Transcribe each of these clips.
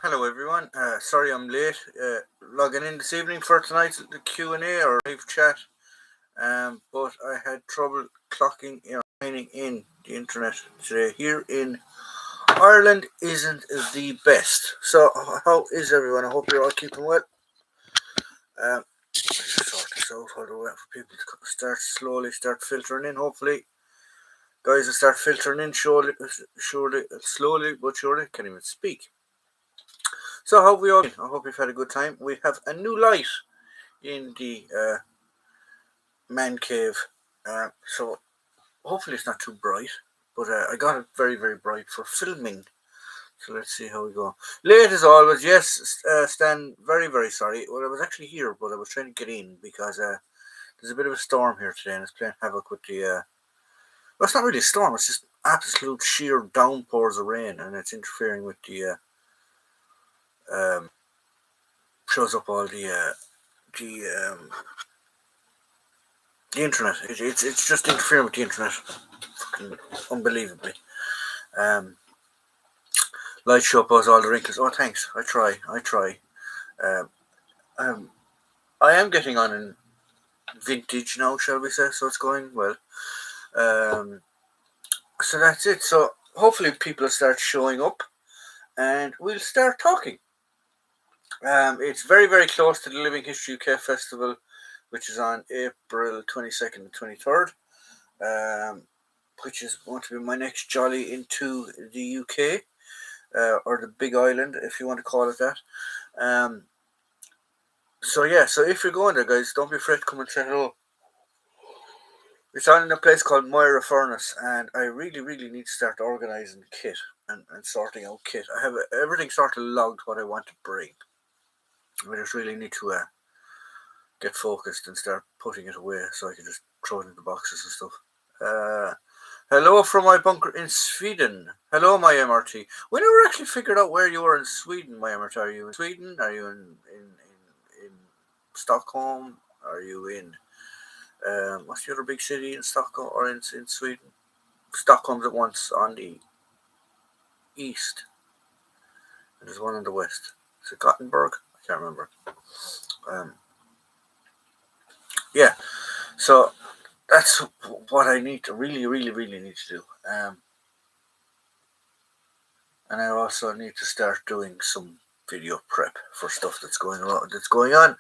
Hello everyone. Sorry I'm late. Logging in this evening for tonight's Q&A or live chat. But I had trouble clocking or signing in the internet today. Here in Ireland isn't the best. So how is everyone? I hope you're all keeping well. Just sort this out while we're waiting for people to start filtering in. Hopefully, guys will start filtering in slowly but surely. Can't even speak. So how have we all been? I hope you've had a good time. We have a new light in the man cave. So hopefully it's not too bright. But I got it very, very bright for filming. So let's see how we go. Late as always, yes, Stan, very, very sorry. Well, I was actually here, but I was trying to get in because there's a bit of a storm here today and it's playing havoc with the... well, it's not really a storm, it's just absolute sheer downpours of rain and it's interfering with the... shows up all the internet. It's just interfering with the internet, fucking unbelievably. Light show up all the wrinkles. Oh, thanks. I try. I am getting on in vintage now, shall we say? So it's going well. So that's it. So hopefully people will start showing up, and we'll start talking. It's very, very close to the Living History UK Festival, which is on April 22nd and 23rd, which is going to be my next jolly into the UK, or the Big Island, if you want to call it that. So if you're going there, guys, don't be afraid to come and say hello. It's on in a place called Moira Furnace, and I really, really need to start organising kit and sorting out kit. I have everything sort of logged what I want to bring. I just really need to get focused and start putting it away so I can just throw it in the boxes and stuff. Hello from my bunker in Sweden. Hello, my MRT. We never actually figured out where you are in Sweden, my MRT. Are you in Sweden? Are you in Stockholm? Are you in what's the other big city in Stockholm or in Sweden? Stockholm's at once on the east. And there's one on the west. Is it Gothenburg? I can't remember. Yeah. So that's what I need to really, really, really need to do. And I also need to start doing some video prep for stuff that's going on.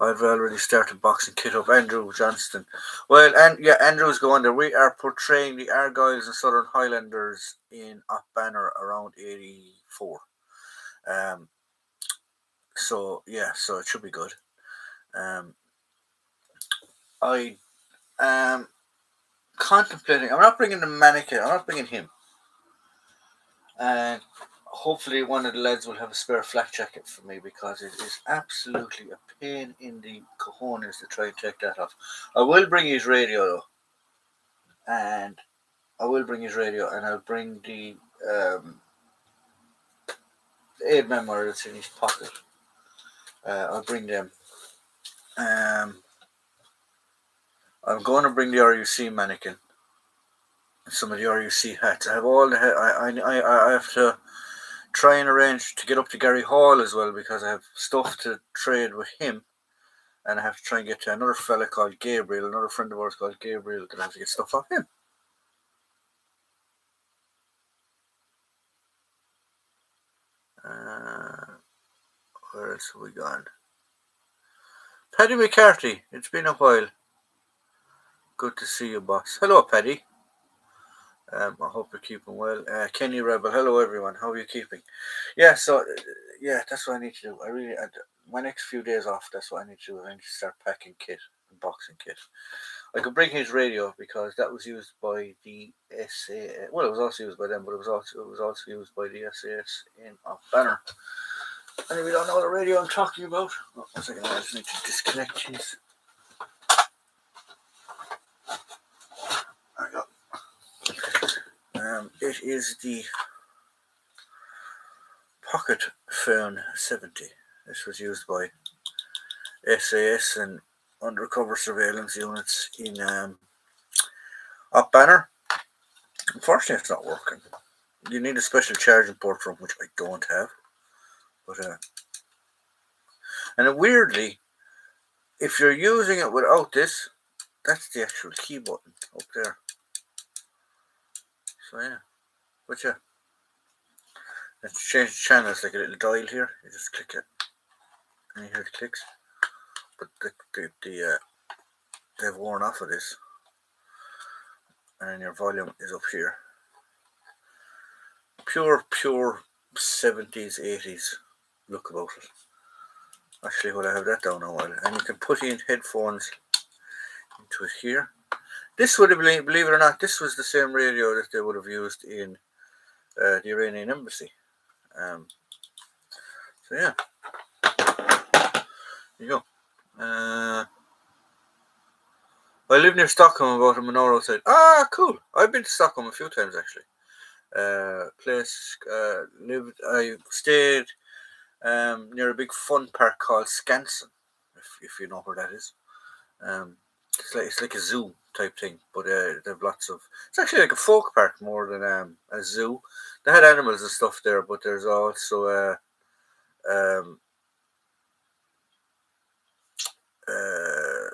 I've already started boxing kit up. Andrew Johnston. Well, and yeah, Andrew's going there. We are portraying the Argyles and Southern Highlanders in Up Banner around 84. So it should be good. I am contemplating. I'm not bringing the mannequin. I'm not bringing him. And hopefully one of the lads will have a spare flak jacket for me because it is absolutely a pain in the cojones to try and take that off. I will bring his radio though. And I'll bring the aid memoir that's in his pocket. I'll bring them. I'm going to bring the RUC mannequin. Some of the RUC hats. I have all the I have to try and arrange to get up to Gary Hall as well because I have stuff to trade with him, and I have to try and get to another fella called Gabriel, another friend of ours called Gabriel, that I have to get stuff off him. Where else have we gone? Paddy McCarthy, it's been a while. Good to see you, boss. Hello, Paddy. I hope you're keeping well. Kenny Rebel, hello everyone. How are you keeping? Yeah, so that's what I need to do. My next few days off, that's what I need to do. I need to start packing kit and boxing kit. I could bring his radio because that was used by the SAS. Well, it was also used by them, but it was also used by the SAS in Off Banner. And if you don't know the radio I'm talking about, one second, I just need to disconnect his. There we go. It is the Pocket Phone 70. This was used by SAS and undercover surveillance units in Up Banner. Unfortunately, it's not working. you need a special charging port for them, which I don't have. But and weirdly, if you're using it without this, that's the actual key button up there. So yeah, but yeah, let's change the channel. It's like a little dial here. You just click it, and you hear the clicks. But they've worn off of this, and your volume is up here. Pure 70s, 80s look about it. Actually, will I have that down a while? And you can put in headphones into it here. This would have been, believe it or not, this was the same radio that they would have used in the Iranian embassy. So yeah, there you go. I live near Stockholm, about an hour outside. Ah, cool. I've been to Stockholm a few times actually. I stayed near a big fun park called Skansen, if you know where that is. It's like a zoo type thing, but they have lots of. It's actually like a folk park more than a zoo. They had animals and stuff there, but there's also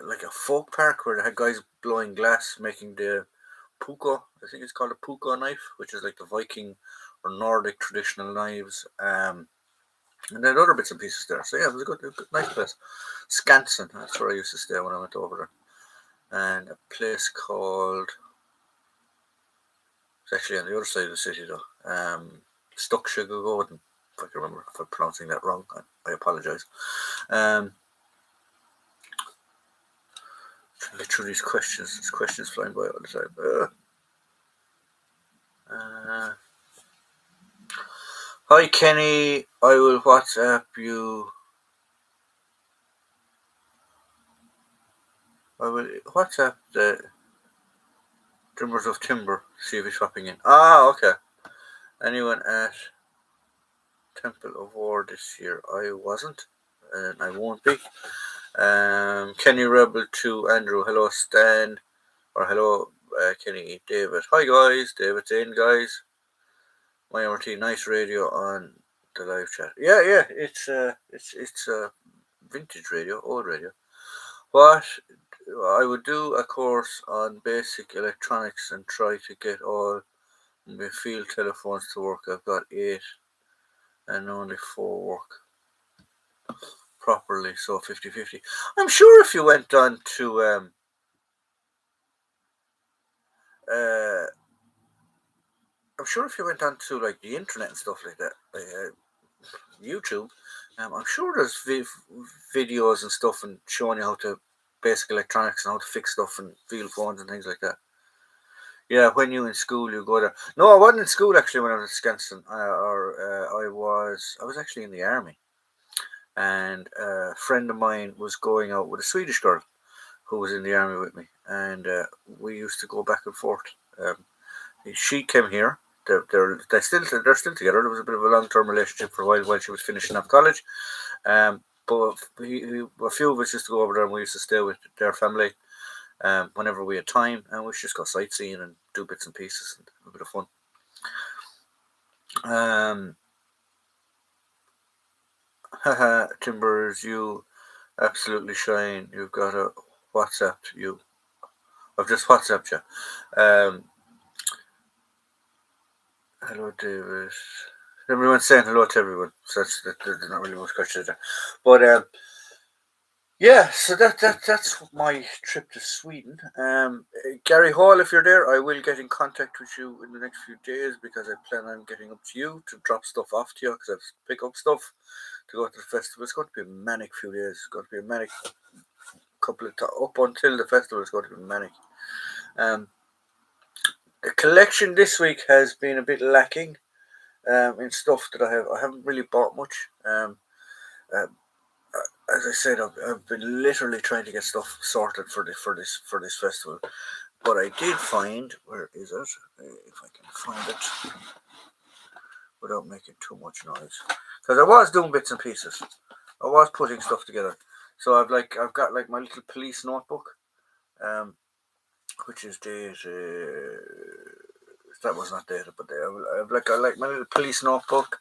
like a folk park where they had guys blowing glass, making the puukko. I think it's called a puukko knife, which is like the Viking or Nordic traditional knives. And then other bits and pieces there. So yeah, it was a good nice place. Skansen, that's where I used to stay when I went over there. And a place called, it's actually on the other side of the city though. Stuckshigagorden, if I can remember. If I'm pronouncing that wrong, I apologise. Trying to get through these questions. There's questions flying by all the time. Hi Kenny, I will WhatsApp you. I will WhatsApp the Timbers of Timber, see if he's swapping in. Ah, okay. Anyone at Temple of War this year? I wasn't, and I won't be. Kenny Rebel to Andrew. Hello Stan, or hello Kenny. David. Hi guys, David's in guys. My MRT, nice radio on the live chat. Yeah, it's vintage radio, old radio. What I would do a course on basic electronics and try to get all my field telephones to work. I've got 8 and only 4 work properly, so 50-50. I'm sure if you went on to like the internet and stuff like that, YouTube, I'm sure there's videos and stuff and showing you how to basic electronics and how to fix stuff and field phones and things like that. Yeah, when you in school, you go there. No, I wasn't in school actually when I was at Skansen. I was actually in the army, and a friend of mine was going out with a Swedish girl who was in the army with me, and we used to go back and forth. She came here. They're still together. There was a bit of a long-term relationship for a while she was finishing up college. But a few of us used to go over there and we used to stay with their family whenever we had time, and we just go sightseeing and do bits and pieces and a bit of fun. Timbers, you absolutely shine. You've got a WhatsApp you. I've just WhatsApped you. Hello, David. Everyone's saying hello to everyone, so there's not really much questions there. But yeah, so that's my trip to Sweden. Gary Hall, if you're there, I will get in contact with you in the next few days because I plan on getting up to you to drop stuff off to you because I have to pick up stuff to go to the festival. It's going to be a manic few days. It's going to be a manic couple of up until the festival. It's going to be manic. The collection this week has been a bit lacking in stuff that I have. I haven't really bought much. As I said, I've been literally trying to get stuff sorted for this festival. But I did find, where is it? If I can find it without making too much noise, because I was doing bits and pieces. I was putting stuff together. So I've got like my little police notebook, which is dated that was not dated, but I like my little police notebook.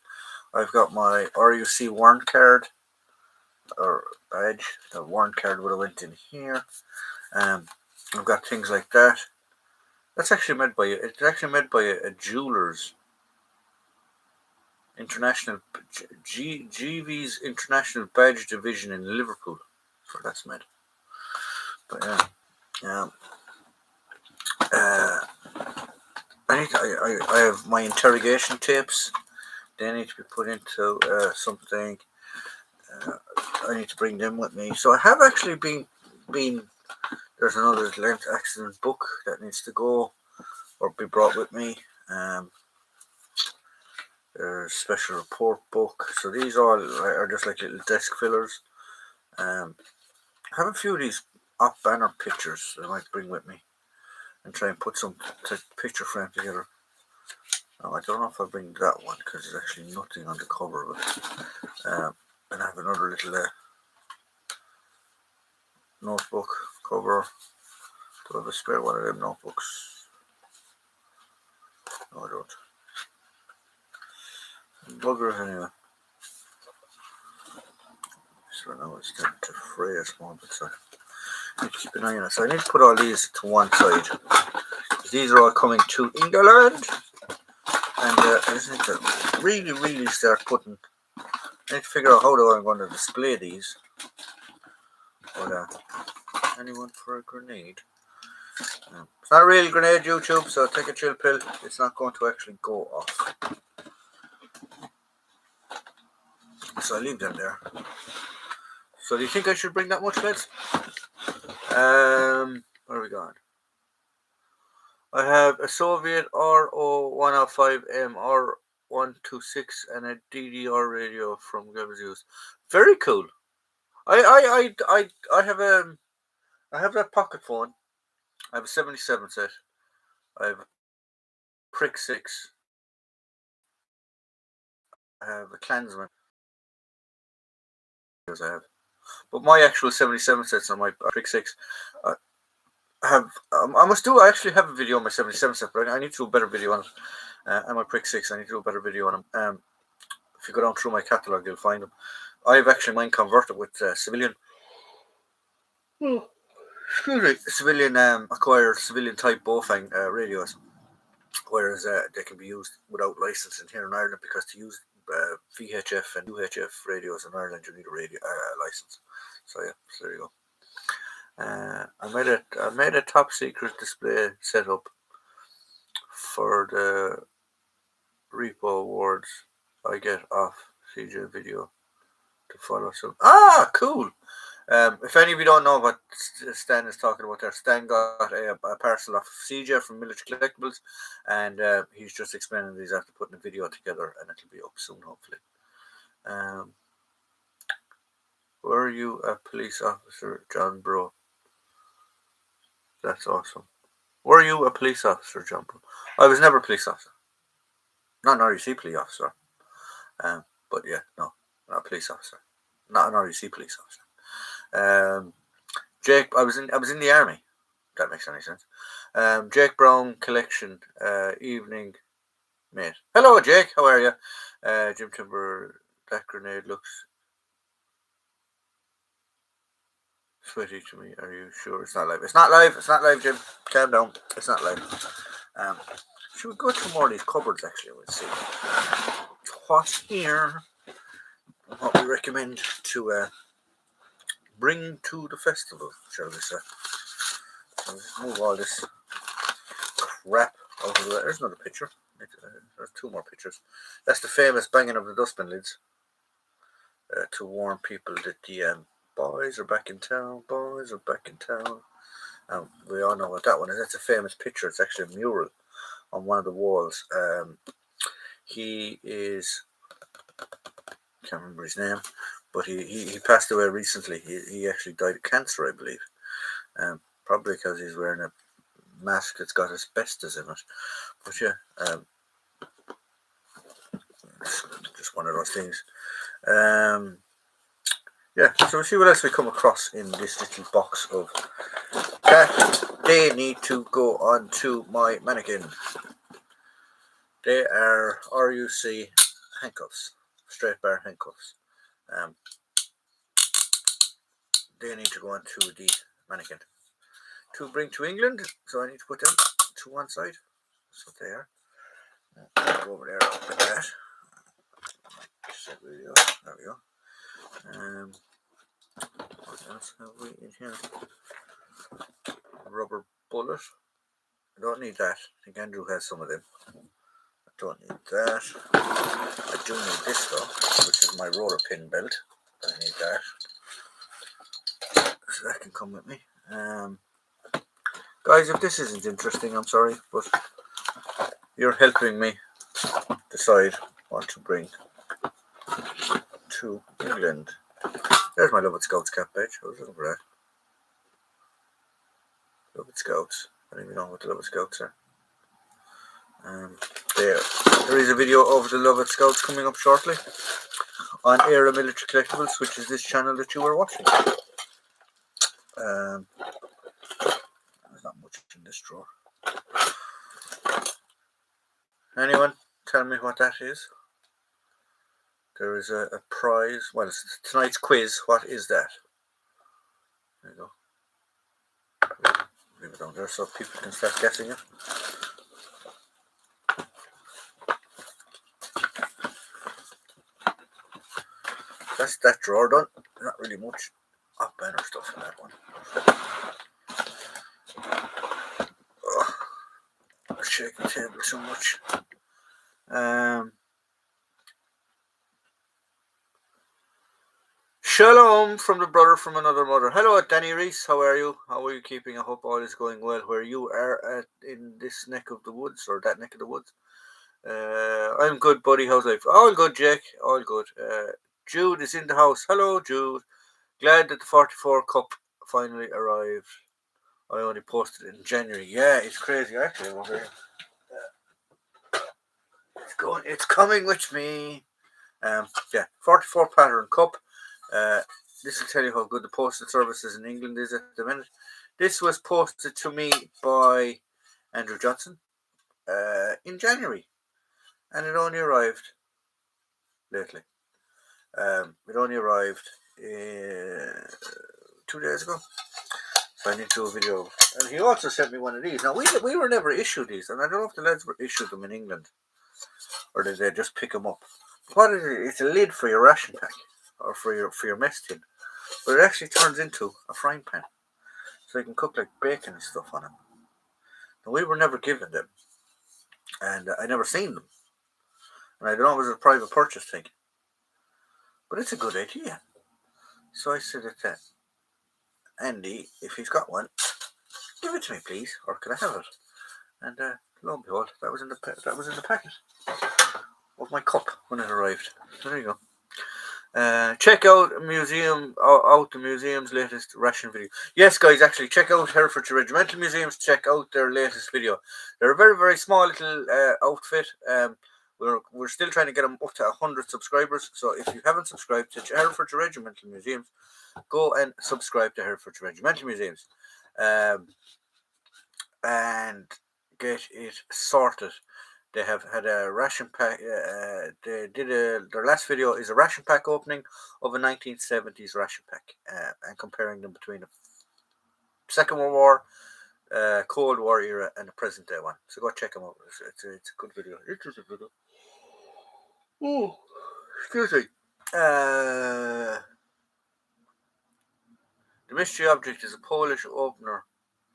I've got my RUC warrant card or badge. The warrant card would have went in here. I've got things like that. That's actually made by a jeweler's international GV's International Badge Division in Liverpool. That's where that's made. But yeah. I have my interrogation tapes. They need to be put into something. I need to bring them with me. So I have actually been. There's another Lent accident book that needs to go or be brought with me. There's a special report book. So these all are just like little desk fillers. I have a few of these off banner pictures that I might bring with me and try and put some picture frame together. I don't know if I'll bring that one because there's actually nothing on the cover of it. And I have another little notebook cover. Do I have a spare one of them notebooks? No, I don't. Bugger anyway. So now it's starting to fray a small bit, so I need to keep an eye on it. So I need to put all these to one side. These are all coming to England. And I just need to really start putting. I need to figure out how I'm going to display these. But anyone for a grenade? It's not a real grenade, YouTube, so take a chill pill. It's not going to actually go off. So I leave them there. So do you think I should bring that much, lads? Where are we going? I have a Soviet RO105M R126 and a DDR radio from Gabazoo's. Very cool. I have that pocket phone. I have a 77 set. I have a Prick 6. I have a Klansman. I have. But my actual 77 sets on my Prick 6. I actually have a video on my 77 set, but I need to do a better video on it. And my Prick 6, I need to do a better video on them. If you go down through my catalogue, you'll find them. I've actually mine converted with civilian. Civilian acquired civilian type Bofang radios, whereas they can be used without licensing here in Ireland, because to use VHF and UHF radios in Ireland you need a radio license. So yeah, so there you go. I made a top secret display setup for the repo awards I get off CJ Video to follow. So cool. If any of you don't know what Stan is talking about there, Stan got a parcel off CJ from Military Collectibles, and he's just explaining these after putting a video together, and it'll be up soon, hopefully. Were you a police officer, John Bro? That's awesome. Were you a police officer, John Bro? I was never a police officer. Not an RUC police officer. But yeah, no, not a police officer. Not an RUC police officer. Jake, I was in the army. If that makes any sense. Jake Brown collection, evening, mate. Hello, Jake. How are you? Jim Timber. That grenade looks sweaty to me. Are you sure it's not live? It's not live. It's not live, Jim. Calm down. It's not live. Should we go through more of these cupboards? Actually, we'll see what's here. What we recommend to bring to the festival, shall we say. So let's move all this crap out of the way. There's another picture. There's two more pictures. That's the famous banging of the dustbin lids to warn people that the boys are back in town. Boys are back in town. We all know what that one is. That's a famous picture. It's actually a mural on one of the walls. He is, can't remember his name, but he passed away recently. He actually died of cancer, I believe. Probably because he's wearing a mask that's got asbestos in it. But yeah, just one of those things. Yeah, so we'll see what else we come across in this little box of that. They need to go on to my mannequin. They are RUC handcuffs, straight bar handcuffs. They need to go onto the mannequin to bring to England, so I need to put them to one side. That's what they are. Go over there like that. Set video. There we go. What else have we in here? Rubber bullet. I don't need that. I think Andrew has some of them. I don't need that. I do need this though, which is my roller pin belt. I need that. So that can come with me. Guys, if this isn't interesting, I'm sorry, but you're helping me decide what to bring to England. There's my Lovett Scouts cap badge. I was looking for that. Lovett Scouts. I don't even know what the Lovett Scouts are. There is a video of the Lovett Scouts coming up shortly on Era Military Collectibles, which is this channel that you are watching. There's not much in this drawer. Anyone tell me what that is? There is a prize. Well, it's tonight's quiz. What is that? There you go. Leave it down there so people can start guessing it. That's that drawer done. Not really much banner stuff in that one. I'm shaking the table so much. Shalom from the brother from another mother. Hello, Danny Reese. How are you? How are you keeping? I hope all is going well where you are at in this neck of the woods or that neck of the woods. I'm good, buddy. How's life? All good, Jake. All good. Jude is in the house. Hello, Jude. Glad that the 44 Cup finally arrived. I only posted it in January. Yeah, it's crazy. Actually, over here. It's coming with me. Yeah, 44 pattern cup. This will tell you how good the postal services in England is at the minute. This was posted to me by Andrew Johnson in January, and it only arrived lately. It only arrived 2 days ago. So I need to do a video. And he also sent me one of these. Now, we were never issued these, and I don't know if the lads were issued them in England, or did they just pick them up. What is it? It's a lid for your ration pack, or for your mess tin. But it actually turns into a frying pan. So you can cook like bacon and stuff on it. And we were never given them. And I never seen them. And I don't know if it was a private purchase thing. But it's a good idea. So I said to Andy, if he's got one, give it to me, please. Or can I have it? And lo and behold, that was in the packet of my cup when it arrived. So there you go. Check out the museum's latest ration video. Yes, guys, actually check out Herefordshire Regimental Museums. Check out their latest video. They're a very, very small little outfit. We're still trying to get them up to 100 subscribers. So if you haven't subscribed to Herefordshire Regimental Museums, go and subscribe to Herefordshire Regimental Museums, and get it sorted. They have had a ration pack. Their last video is a ration pack opening of a 1970s ration pack, and comparing them between the Second World War, Cold War era, and the present day one. So go check them out. It's a good video. Interesting video. Oh, excuse me. The mystery object is a Polish opener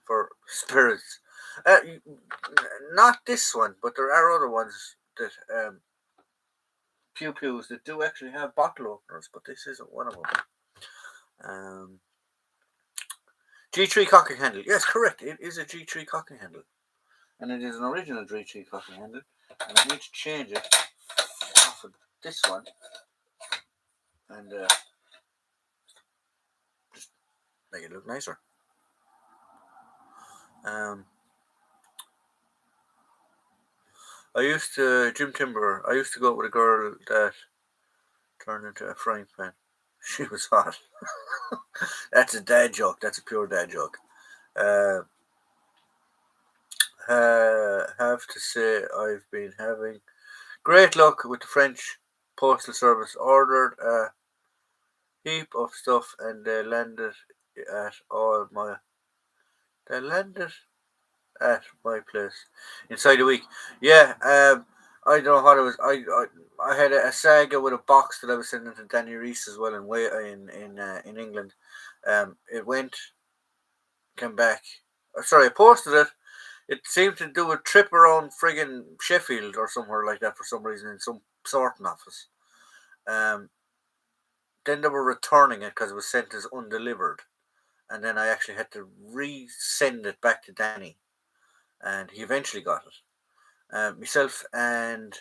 for spirits. Not this one, but there are other ones that pews that do actually have bottle openers, but this isn't one of them. G3 cocking handle. Yes, correct. It is a G3 cocking handle, and it is an original G3 cocking handle. And I need to change it off of this one, and just make it look nicer. I used to Jim Timber. I used to go out with a girl that turned into a frying pan. She was hot. That's a dad joke. That's a pure dad joke. have to say I've been having great luck with the French postal service. Ordered a heap of stuff and they landed at my place inside a week. Yeah, I don't know what it was. I had a saga with a box that I was sending to Danny Reese as well in England. It came back. Sorry, I posted it. It seemed to do a trip around friggin' Sheffield or somewhere like that for some reason in some sorting office. Then they were returning it because it was sent as undelivered, and then I actually had to resend it back to Danny, and he eventually got it. Myself and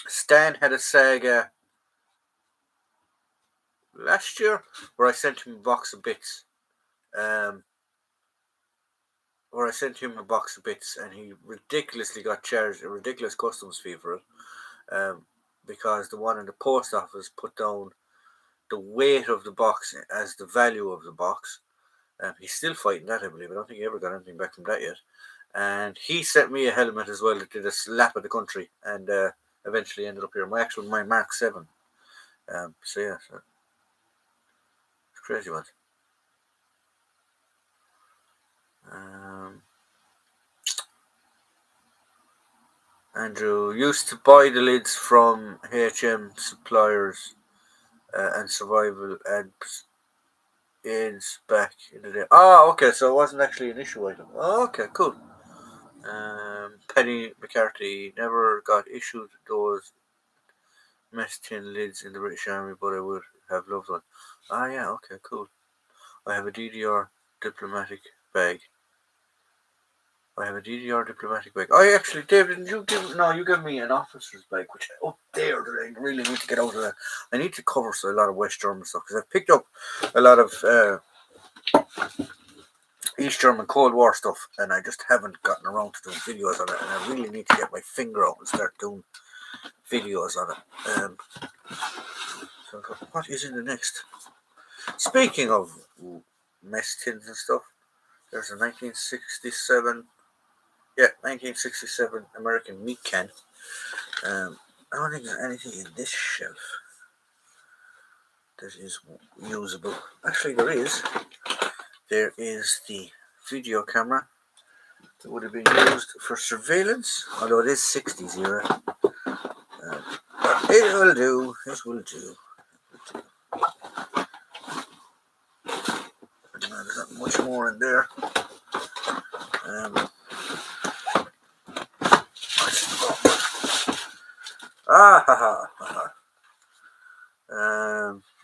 Stan had a saga last year where I sent him a box of bits. And he ridiculously got charged a ridiculous customs fee for it, because the one in the post office put down the weight of the box as the value of the box. He's still fighting that, I believe. I don't think he ever got anything back from that yet. And he sent me a helmet as well that did a lap of the country and eventually ended up here. My Mark 7. So yeah, it's crazy one. Andrew used to buy the lids from HM suppliers and survival aids back in the day. Oh, okay, so it wasn't actually an issue item. Oh, okay, cool. Penny McCarthy never got issued those mess tin lids in the British Army, but I would have loved one. Ah, yeah, okay, cool. I have a DDR diplomatic bag. I actually, David, didn't you give? No, you gave me an officer's bag, which up there that I really need to get out of that. I need to cover a lot of West German stuff because I've picked up a lot of East German Cold War stuff, and I just haven't gotten around to doing videos on it. And I really need to get my finger out and start doing videos on it. So what is in the next? Speaking of mess tins and stuff, there's a 1967 American meat can. I don't think there's anything in this shelf that is usable. Actually, there is. There is the video camera that would have been used for surveillance, although it is 60s era. It will do. There's not much more in there.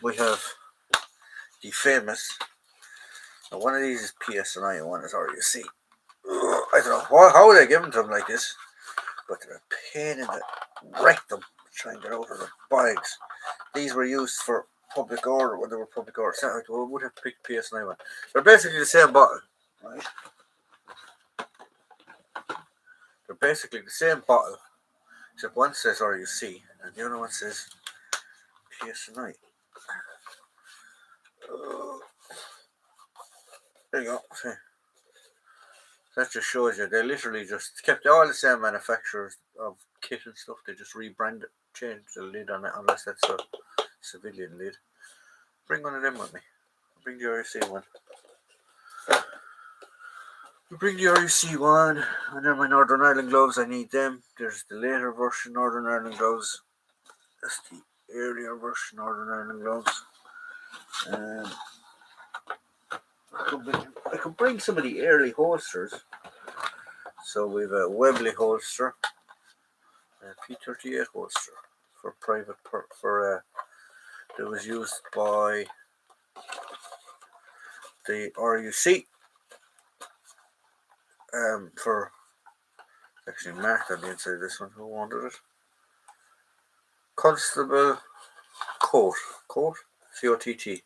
We have the famous. Now one of these is PSNI and one is RUC. I don't know how they give them to them like this, but they're a pain in the rectum trying to get out of the bags. These were used for public order when they were public order. So I would have picked PSNI one. They're basically the same bottle, right? They're basically the same bottle, except one says RUC and the other one says PSNI. There you go. See. That just shows you they literally just kept all the same manufacturers of kit and stuff. They just rebranded, changed the lid on it, unless that's a civilian lid. Bring one of them with me. Bring the RUC one. And then my Northern Ireland gloves, I need them. There's the later version Northern Ireland gloves. That's the earlier version Northern Ireland gloves. I could bring some of the early holsters. So we have a Webley holster, a P38 holster for private that was used by the RUC for actually marked on the inside of this one. Who wanted it? Constable Coat, COTT.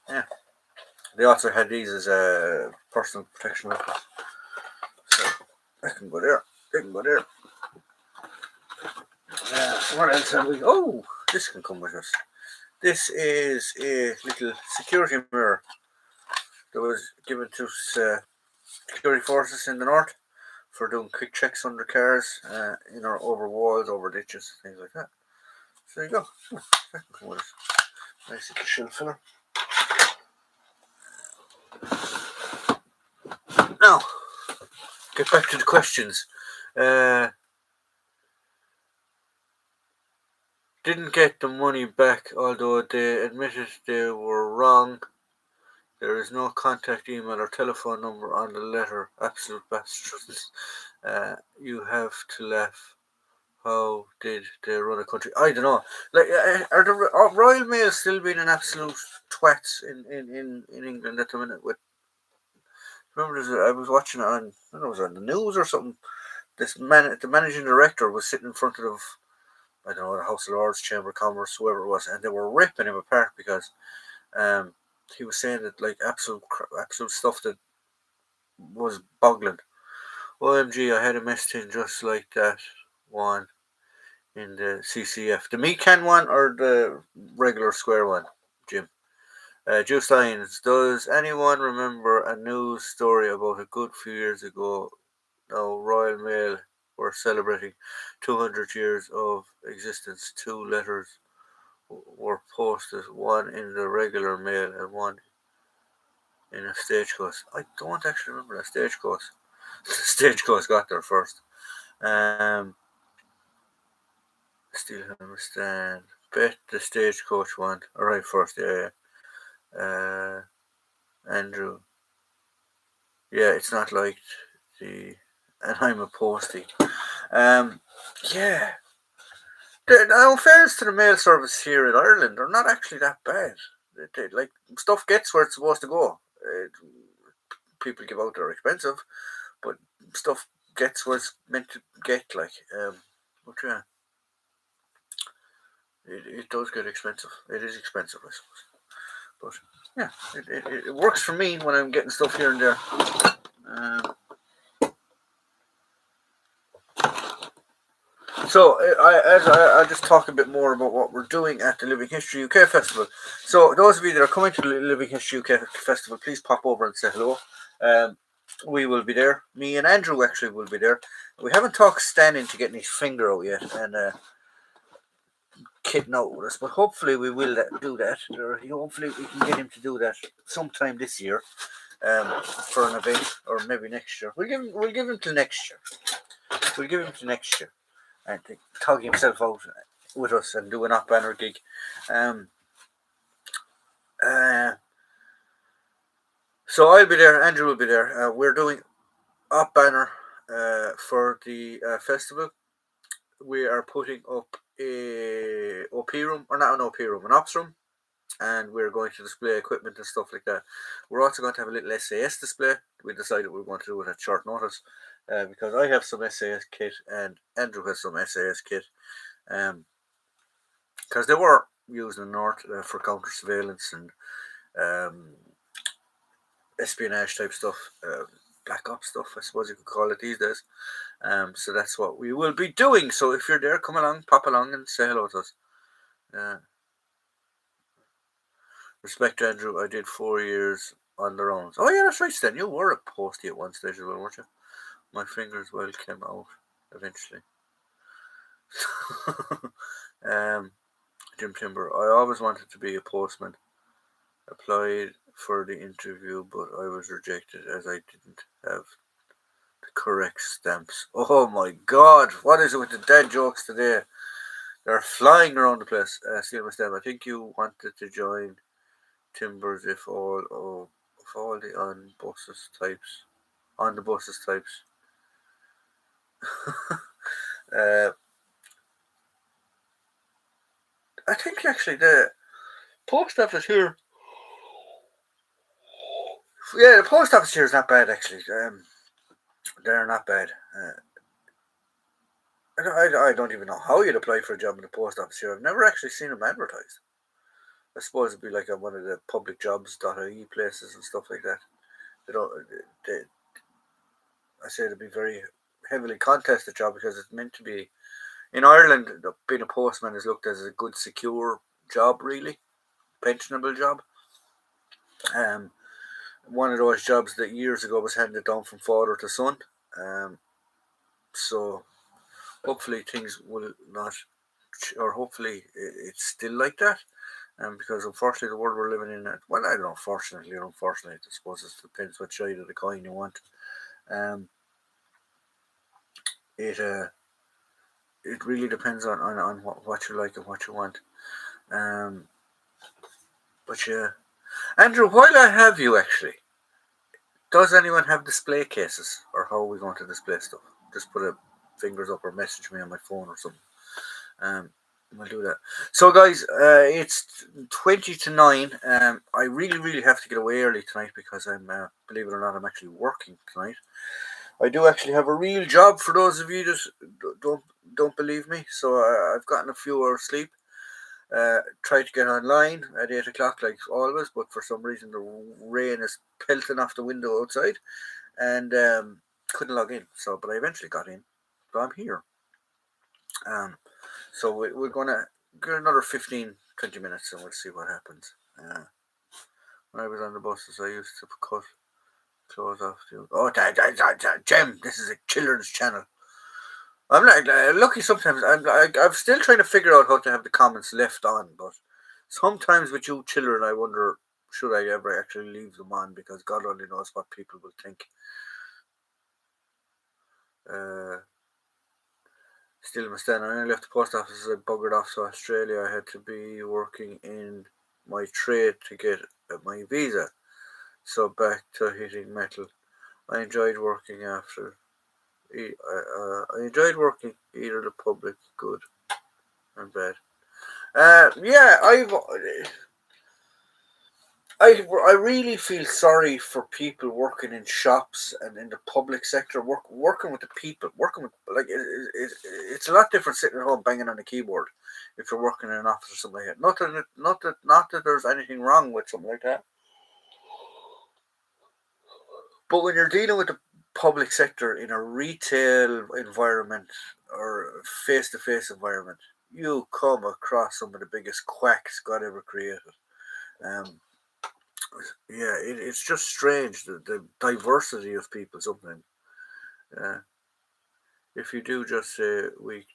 Yeah. They also had these as personal protection weapons. So I can go there. What else have we? Oh, this can come with us. This is a little security mirror that was given to security forces in the north for doing quick checks under cars, over walls, over ditches, things like that. So there you go. Nice little shell filler. Now, get back to the questions. Didn't get the money back, although they admitted they were wrong. There is no contact email or telephone number on the letter. Absolute bastards. You have to laugh. How did they run a country? I don't know. Like, are the Royal Mail still being an absolute twats in England at the minute? With remember, I was watching it on, I don't know, it was on the news or something. The managing director was sitting in front of, I don't know, the House of Lords, Chamber of Commerce, whoever it was, and they were ripping him apart because he was saying that like absolute stuff that was boggling. OMG, I had a mess tin just like that one in the CCF. The meat can one or the regular square one, Jim? Juice Lyons, does anyone remember a news story about a good few years ago? Now, Royal Mail were celebrating 200 years of existence. 2 letters were posted, one in the regular mail and one in a stagecoach. I don't actually remember that stagecoach. Stagecoach got there first. Still understand. Bet the stagecoach one. Alright, first, yeah. Andrew. Yeah, it's not like the. And I'm a postie. Yeah. Now, in fairness to the mail service here in Ireland, they're not actually that bad. Like, stuff gets where it's supposed to go. People give out they're expensive, but stuff gets where it's meant to get. Like, but yeah, it does get expensive. It is expensive, I suppose. But yeah, it works for me when I'm getting stuff here and there. So I'll just talk a bit more about what we're doing at the Living History UK Festival. So those of you that are coming to the Living History UK Festival, please pop over and say hello. We will be there. Me and Andrew actually will be there. We haven't talked Stan into getting his finger out yet and kidding out with us, but hopefully we will do that. Or hopefully we can get him to do that sometime this year for an event, or maybe next year. We'll give him till next year. We'll give him to next year and to tug himself out with us and do an up banner gig. So I'll be there. Andrew will be there. We're doing up banner for the festival. We are putting up a OP room, or not an OP room, an ops room, and we're going to display equipment and stuff like that. We're also going to have a little SAS display. We decided we were going to do it at short notice because I have some SAS kit and Andrew has some SAS kit, because they were used in the north for counter surveillance and espionage type stuff, black ops stuff, I suppose you could call it these days. So that's what we will be doing. So if you're there, come along, pop along, and say hello to us. Respect, Andrew. I did 4 years on the rounds. Oh yeah, that's right, Stan. You were a postie at one stage as well, weren't you? My fingers well came out eventually. Jim Timber. I always wanted to be a postman. Applied for the interview, but I was rejected as I didn't have the correct stamps. Oh my God! What is it with the dead jokes today? They're flying around the place. Steal my stamp. I think you wanted to join Timbers if all the on the buses types. I think actually the post office here. Yeah, the post office here is not bad actually. They're not bad. I don't even know how you'd apply for a job in the post office here. I've never actually seen them advertised. I suppose it'd be like on one of the public jobs.ie places and stuff like that. I say it'd be very heavily contested job because it's meant to be. In Ireland, being a postman is looked as a good, secure job, really. pensionable job. One of those jobs that years ago was handed down from father to son. So hopefully things will not, or hopefully it's still like that. Because unfortunately the world we're living in, well, I don't know, fortunately or unfortunately, I suppose it depends what side of the coin you want. It really depends on what you like and what you want. But yeah, Andrew, while I have you, actually, does anyone have display cases, or how are we going to display stuff? Just put a fingers up or message me on my phone or something. We'll do that. So, guys, it's 20 to 9. I really have to get away early tonight because I'm, believe it or not, I'm actually working tonight. I do actually have a real job, for those of you that don't believe me. So I've gotten a few hours sleep. Tried to get online at 8 o'clock like always, but for some reason the rain is pelting off the window outside, and couldn't log in. So, but I eventually got in. So I'm here. So we're gonna get another 15-20 minutes, and we'll see what happens. When I was on the buses, I used to cut clothes off. Jem, this is a children's channel. I'm like lucky sometimes. I'm still trying to figure out how to have the comments left on, but sometimes with you children, I wonder, should I ever actually leave them on, because God only knows what people will think. Still in Mustang. I only left the post office as I buggered off to Australia. I had to be working in my trade to get my visa. So back to hitting metal. I enjoyed working after. I enjoyed working either the public, good and bad. Yeah, I really feel sorry for people working in shops and in the public sector, working with the people, working with, like, it's a lot different sitting at home banging on a keyboard if you're working in an office or something like that. Not that there's anything wrong with something like that, but when you're dealing with the public sector in a retail environment or face-to-face environment, you come across some of the biggest quacks God ever created. Yeah, it's just strange, the diversity of people sometimes. If you do just say we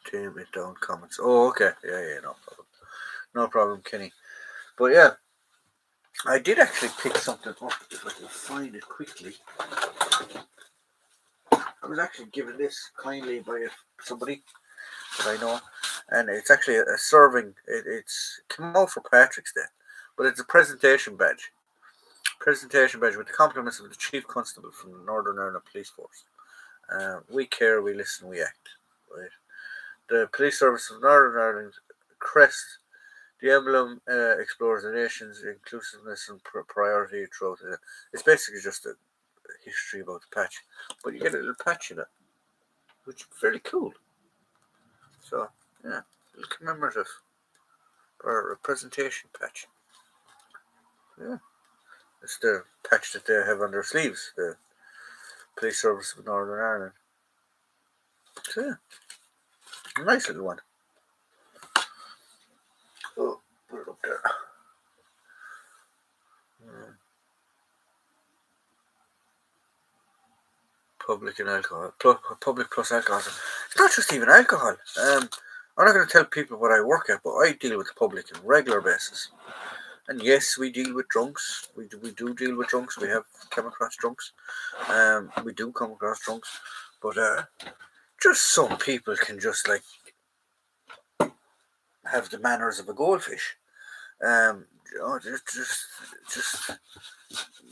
tame it down comments. Oh, okay. Yeah, no problem, Kenny. But yeah, I did actually pick something up, if I can find it quickly. I was actually given this kindly by somebody that I know, and it's actually a serving. It's come out for Patrick's Day, but it's a presentation badge. Presentation badge with the compliments of the Chief Constable from the Northern Ireland Police Force. We care, we listen, we act. Right. The Police Service of Northern Ireland crest. The emblem explores the nation's inclusiveness and priority throughout it. It's basically just a history about the patch, but you get a little patch in it, which is fairly cool. So yeah, a little commemorative or a presentation patch. Yeah, it's the patch that they have on their sleeves. The Police Service of Northern Ireland. So yeah, nice little one. Oh, put it up there. Public and alcohol. Public plus alcohol. It's not just even alcohol. I'm not going to tell people what I work at, but I deal with the public on a regular basis. And yes, we deal with drunks. We do deal with drunks. We have come across drunks. We do come across drunks. But just some people can just, like, have the manners of a goldfish. Just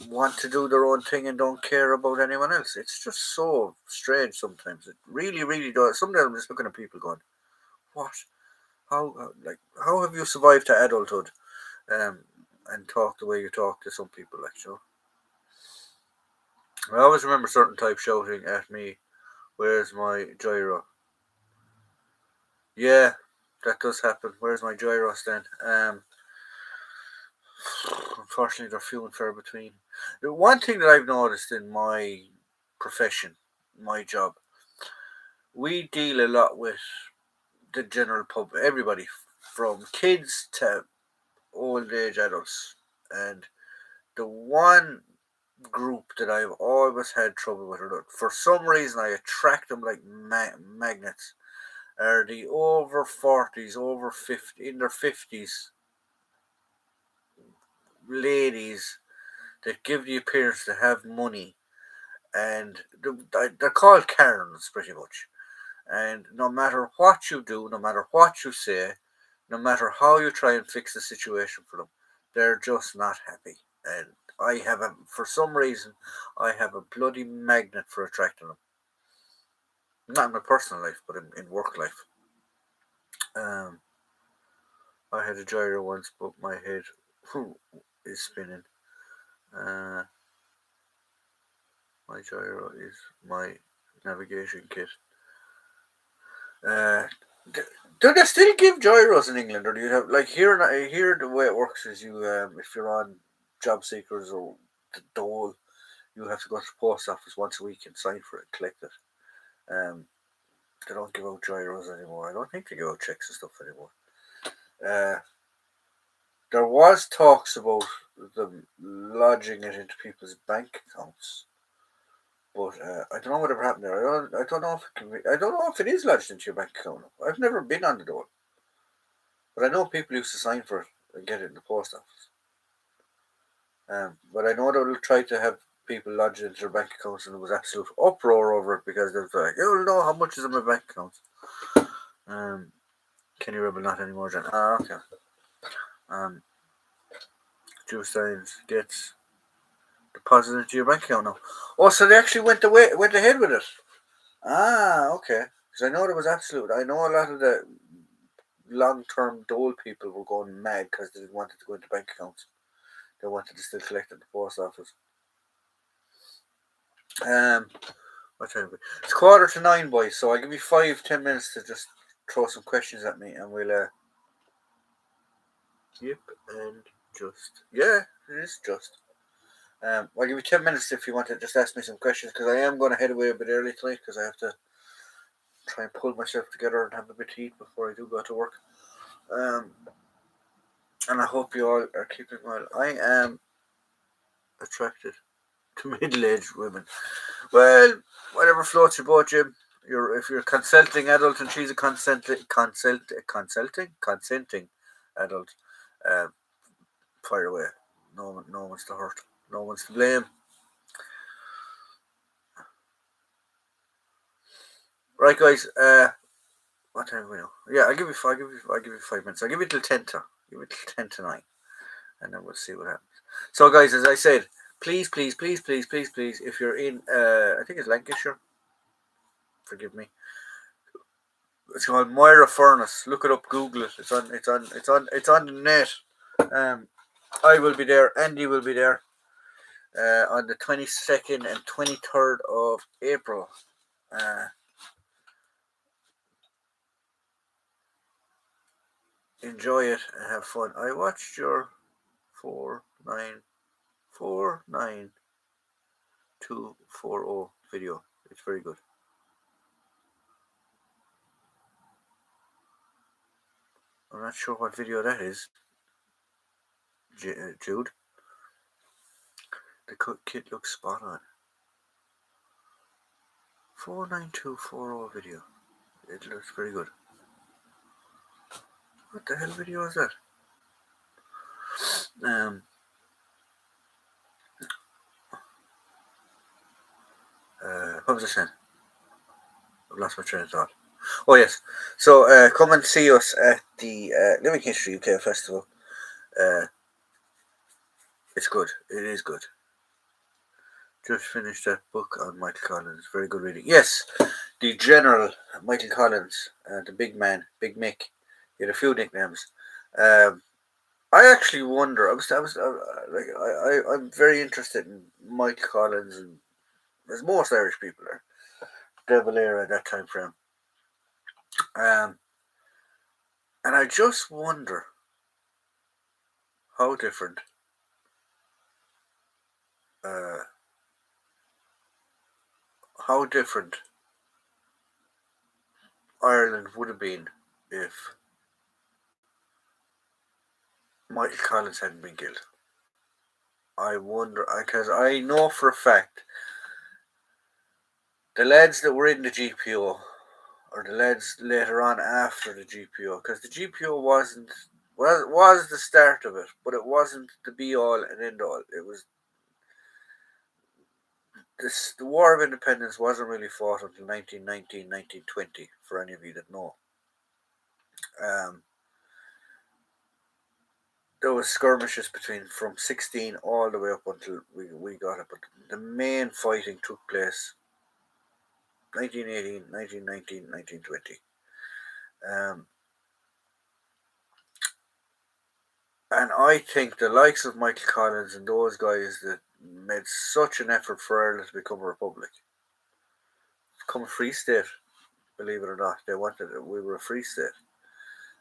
want to do their own thing and don't care about anyone else. It's just so strange sometimes. It really does. Sometimes I'm just looking at people going, "What? How have you survived to adulthood?" And talk the way you talk to some people, like, so. I always remember certain types shouting at me, "Where's my gyro?" Yeah, that does happen. Where's my gyros then? Unfortunately, they're few and far between. The one thing that I've noticed in my profession, my job, we deal a lot with the general public, everybody from kids to old age adults. And the one group that I've always had trouble with, or for some reason I attract them like magnets, are the over 40s, over 50, in their 50s ladies that give the appearance to have money, and they're called Karens pretty much. And no matter what you do, no matter what you say, no matter how you try and fix the situation for them, they're just not happy. And for some reason, I have a bloody magnet for attracting them. Not in my personal life, but in work life. Um, I had a gyro once, but my head is spinning. Uh, my gyro is my navigation kit. Do they still give gyros in England, or do you have like here? The way it works is you, if you're on job seekers or the dole, you have to go to the post office once a week and sign for it, collect it. Um, they don't give out gyros anymore. I don't think they give out checks and stuff anymore. Uh, there was talks about them lodging it into people's bank accounts, but I don't know whatever happened there. I don't know if it can be, I don't know if it is lodged into your bank account. I've never been on the dole, but I know people used to sign for it and get it in the post office. But I know they will try to have people lodge it into their bank accounts, and there was absolute uproar over it because they were like, "You'll know how much is in my bank account." Kenny Rebel not anymore, John. Ah, okay. Joe Steins gets deposited into your bank account now. Oh, so they actually went ahead with it. Ah, okay. Because I know there was absolute. I know a lot of the long-term dole people were going mad because they didn't want it to go into bank accounts. They wanted to still collect it at the post office. What time? It's 8:45, boys. So I'll give you 5-10 minutes to just throw some questions at me, and we'll. Yep, and just yeah, it is just. I'll give you 10 minutes if you want to just ask me some questions, because I am going to head away a bit early tonight because I have to try and pull myself together and have a bit to eat before I do go to work. And I hope you all are keeping well. I am attracted to middle-aged women. Well, whatever floats your boat, Jim. If you're a consenting adult and she's a consenting adult, fire away. No one's to hurt. No one's to blame. Right, guys. What time are we now? Yeah, I'll give you 5 minutes. I'll give you till 10 to. Give it till 10 to 9, and then we'll see what happens. So, guys, as I said, please, if you're in, I think it's Lancashire. Forgive me. It's called Moira Furnace. Look it up. Google it. It's on the net. I will be there. Andy will be there. On the 22nd and 23rd of April. Enjoy it and have fun. I watched your 49240 video. It's very good. I'm not sure what video that is, Jude. The kit looks spot on. 49240 video. It looks very good. What the hell video is that? What was I saying? I've lost my train of thought. Oh yes. So come and see us at the Living History UK Festival. It's good. It is good. Just finished that book on Michael Collins. Very good reading. Yes, the General Michael Collins, the big man, Big Mick. He had a few nicknames. I actually wonder. I'm very interested in Michael Collins, and as most Irish people are, De Valera at that time frame. And I just wonder how different Ireland would have been if Michael Collins hadn't been killed. I wonder, because I know for a fact the lads that were in the GPO, or the lads later on after the GPO, because the GPO was the start of it, but it wasn't the be all and end all. It was the War of Independence wasn't really fought until 1919, 1920, for any of you that know. There was skirmishes from 16 all the way up until we got it, but the main fighting took place 1918, 1919, 1920. And I think the likes of Michael Collins and those guys that made such an effort for Ireland to become a republic, become a free state, believe it or not, they wanted it. We were a free state.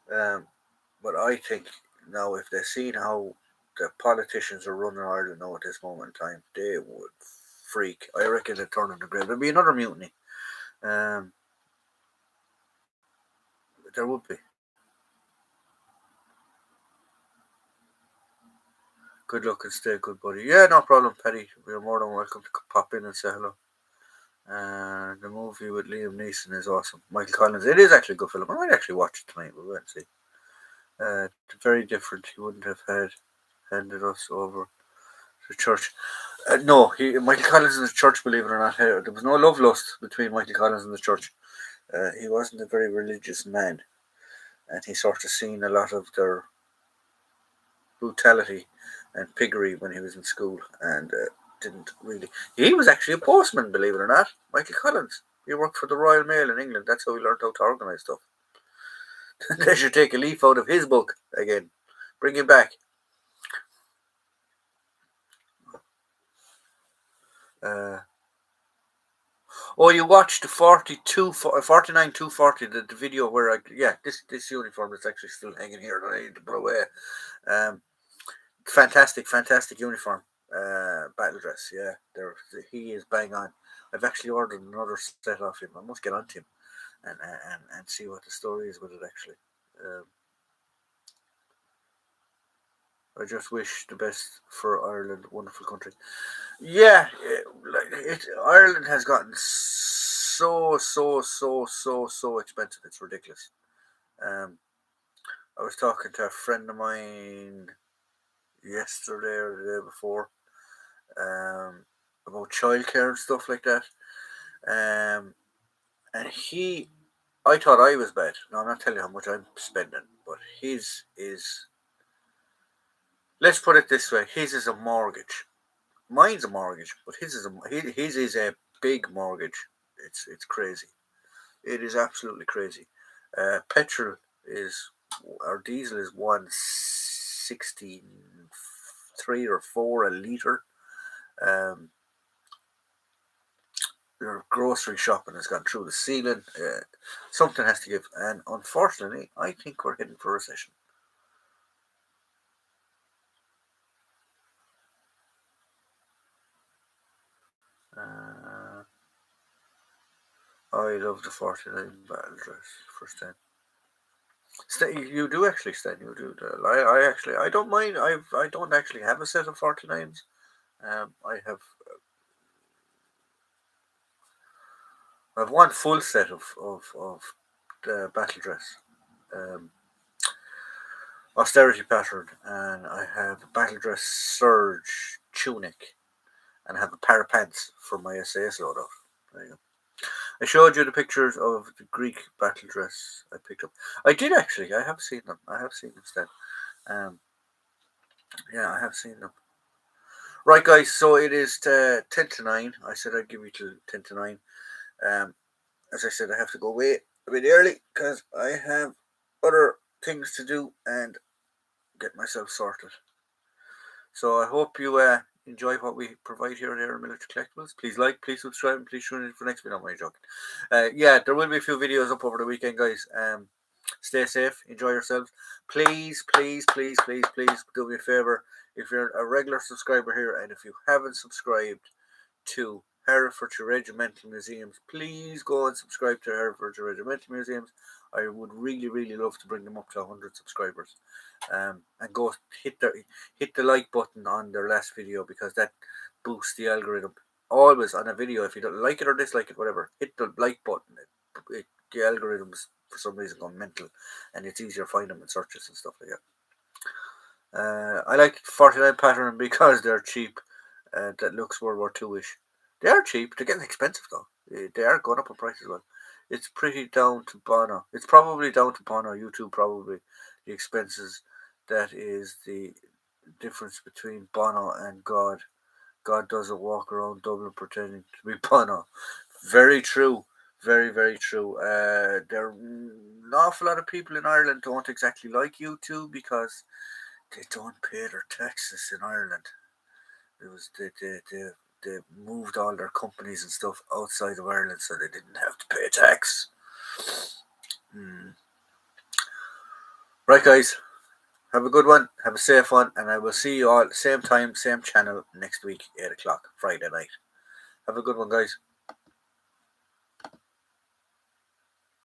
But I think now, if they've seen how the politicians are running Ireland now at this moment in time, they would freak. I reckon they'd turn in the grave. There'd be another mutiny. There would be. Good luck and stay good, buddy. Yeah, no problem, Paddy. You're more than welcome to pop in and say hello. The movie with Liam Neeson is awesome. Michael Collins. It is actually a good film. I might actually watch it tonight. We'll wait and see. Very different. He wouldn't have handed us over to church. No, Michael Collins in the church, believe it or not. There was no love lust between Michael Collins and the church. He wasn't a very religious man, and he sort of seen a lot of their brutality and piggery when he was in school, and didn't really. He was actually a postman, believe it or not. Michael Collins. He worked for the Royal Mail in England. That's how he learned how to organise stuff. They should take a leaf out of his book again. Bring him back. Oh, you watched the 49 240, the video where this uniform is actually still hanging here that I need to put away. Fantastic uniform. Battle dress, yeah. He is bang on. I've actually ordered another set off him. I must get onto him and see what the story is with it actually. I just wish the best for Ireland, wonderful country. Yeah, Ireland has gotten so expensive. It's ridiculous. I was talking to a friend of mine yesterday or the day before about childcare and stuff like that. And I thought I was bad. No, I'm not telling you how much I'm spending, but his is. Let's put it this way: his is a mortgage. Mine's a mortgage, but his is a big mortgage. It's crazy. It is absolutely crazy. Petrol is, or diesel is 1.63 or 4 a litre. Your grocery shopping has gone through the ceiling. Something has to give, and unfortunately, I think we're heading for a recession. I love the 49 battle dress for Stan. You do actually, Stan. You do. I don't mind. I don't actually have a set of 49s. I have one full set of the battle dress, austerity pattern, and I have a battle dress serge tunic, and I have a pair of pants for my SAS loadout. There you go. I showed you the pictures of the Greek battle dress I picked up. I did actually. I have seen them. Stan. Yeah, I have seen them. Right, guys. So it is 10 to 9. I said I'd give you till 10 to 9. As I said, I have to go away a bit early because I have other things to do and get myself sorted. So I hope you enjoy what we provide here at Air Military Collectibles. Please like, please subscribe, and please tune in for next video. I'm only joking. Yeah, there will be a few videos up over the weekend, guys. Stay safe, enjoy yourselves. Please do me a favor. If you're a regular subscriber here and if you haven't subscribed to Herefordshire Regimental Museums, please go and subscribe to Herefordshire Regimental Museums I would really love to bring them up to 100 subscribers. And go hit the like button on their last video, because that boosts the algorithm. Always on a video, if you don't like it or dislike it, whatever, hit the like button. The algorithms for some reason gone mental, and it's easier to find them in searches and stuff like that. I like 49 pattern because they're cheap. That looks World War II-ish. They are cheap. They're getting expensive though. They are going up in price as well. It's pretty down to Bono. It's probably down to Bono. YouTube probably the expenses. That is the difference between Bono and God. God doesn't walk around Dublin pretending to be Bono. Very true. Very true. There an awful lot of people in Ireland don't exactly like YouTube because they don't pay their taxes in Ireland. It was they moved all their companies and stuff outside of Ireland, so they didn't have to pay tax. Right, guys. Have a good one. Have a safe one, and I will see you all same time, same channel next week, 8 o'clock Friday night. Have a good one, guys.